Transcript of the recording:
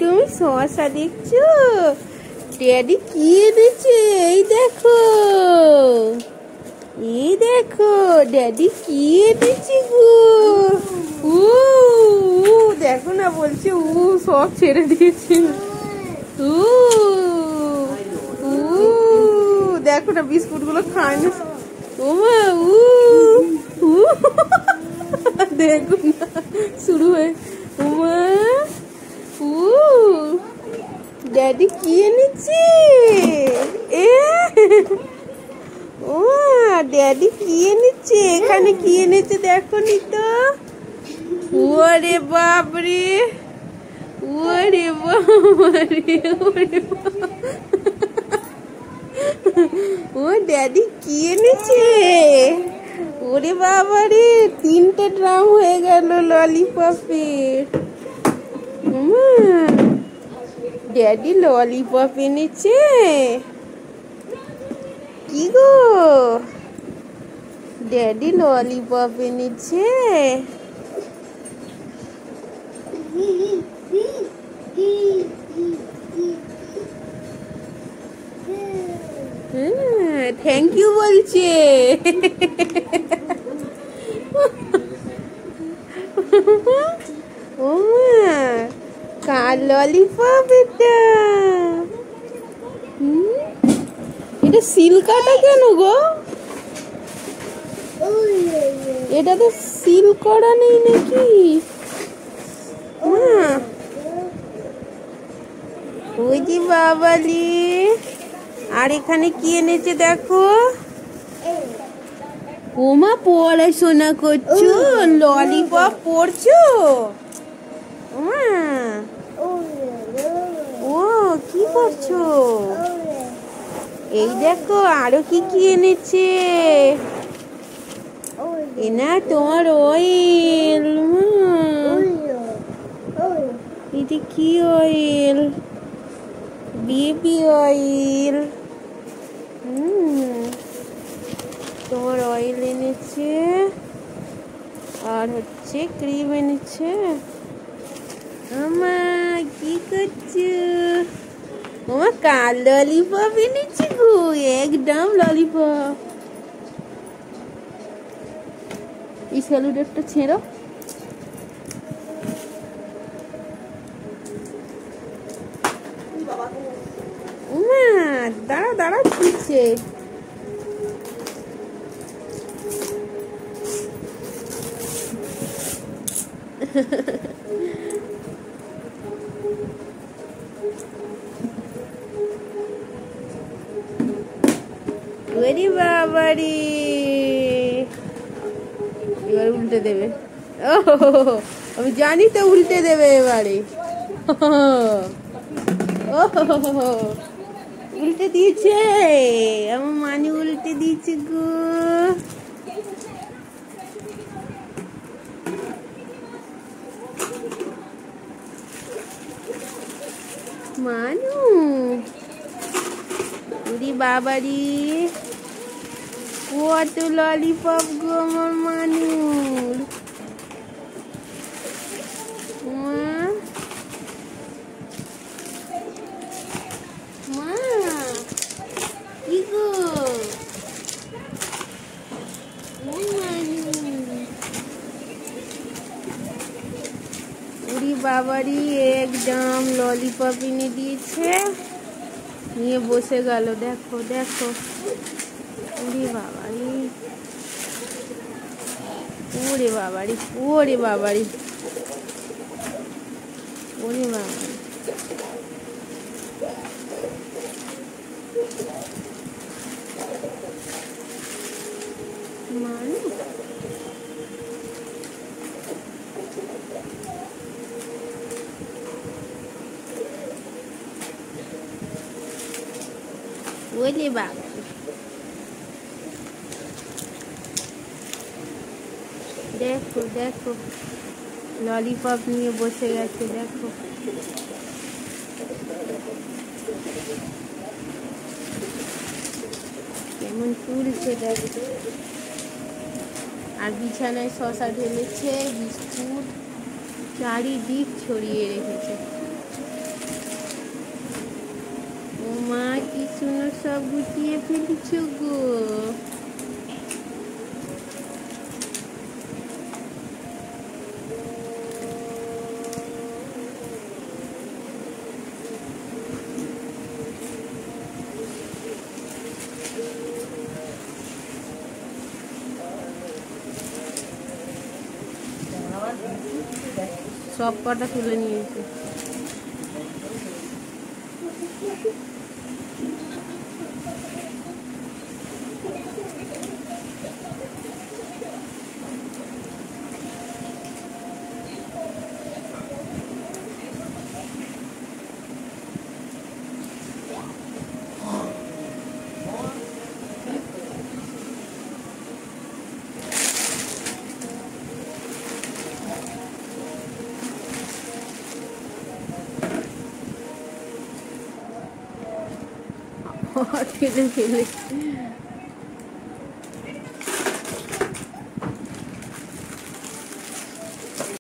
তুমি শসা দেখছো? ড্যাডি কি এনেছে? এই দেখো, এই দেখো ড্যাডি কি এনেছে গো। দেখো না, বলছে সব ছেড়ে দিয়েছে। দেখো না, বিস্কুট গুলো খায় না। ওমা দেখো না, শুরু হয়ে। ওমা ড্যাডি কি এনেছে? ও ড্যাডি কি এনেছে? এখানে কি এনেছে দেখো নি তো। ওরে বাপরে, ওরে বাবারে, ওরে ও ড্যাডি কি এনেছে? ওরে বাবারে, 3টে ড্রাম হয়ে গেল ললিপপের। ড্যাডি ললিপপ এনেছে। কি গো, ড্যাডি ললিপপ এনেছে। থ্যাংক ইউ বলছে। ও কার ললিপপ এটা? এটা সিল কাটা কেন গো? এটা তো সিল করা নেই নাকি? ওই যে বাবালি। আর এখানে কি এনেছে দেখো। ওমা পড়াশোনা করছো, ললিপপ পড়ছো? ওমা ও কি করছো? এই দেখো আরো কি কি এনেছে। এনা তোমার অয়েল। এটা কি অয়েল? Baby oil. তোমার অয়েল এনেছে, আর হচ্ছে ক্রিম এনেছে। আমা কি করছো? ওমা কার ললিপপ এনেছে গো, একদম ললিপপ। এই স্যালুডারটা ছেড়ো। ওমা দাঁড়া দাঁড়া, দিচ্ছে। ওরে বাবারে, এবার উল্টে দেবে। ও আমি জানি তো উল্টে দেবে এবারে। ও উল্টে দিয়েছে, আমার মানে উল্টে দিয়েছে গো। মানু ওরে বাবারি, কত ললিপপ গো আমার মানুর। মা কি গো, ওরে বাবারি একদম ললিপপ এনে দিয়েছে, নিয়ে বসে গেল। দেখো দেখো, ওরে বাবারি, ওরে বাবারি, ওরে বাবারি, ওরে বাবারি। মানু ওরে বাবা, দেখো দেখো ললিপপ নিয়ে বসে গেছে। দেখো কেমন তুলছে, দেখো। আর বিছানায় শসা ঢেলেছে, বিস্কুট চারিদিক ছড়িয়ে রেখেছে। সোনা সব গুটিয়ে ফেলছো গো। সব কটা তুলে নিয়েছে। ফেলে ফেলে